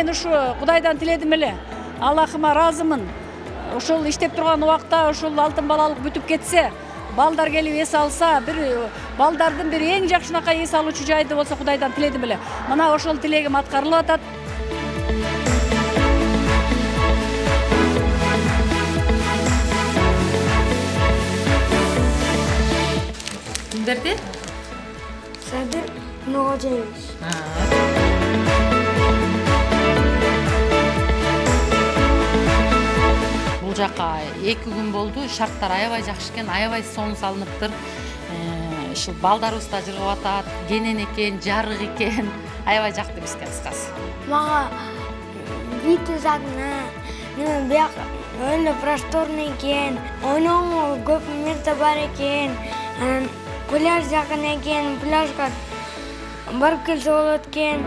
мен ушу Кудайдан тиледим эле. Аллахыма разымын. Ошол иштеп турган убакта ошол алтын балалык бүтүп кетсе, балдар келип эс алса, бир балдардын бир эң жакшынакай эс алуучу жайды болсо Кудайдан тиледим эле. Мына ошол тилегим аткарылып атат. Кимдерди? Садыр Ногожаевич. Бул жака 2 күн болду. Шарттар аябай жакшы экен, аябай сонун салыныптыр. Ушул балдарыбыз да жыргап атат, кенен экен, жарык экен. Аябай жакты бизге кыскасы. Мага вид узатына, бияк өндө просторный экен, ойногонго көп нерсе бар экен. Пляж жакын экен, пляжга барып келсе болот экен.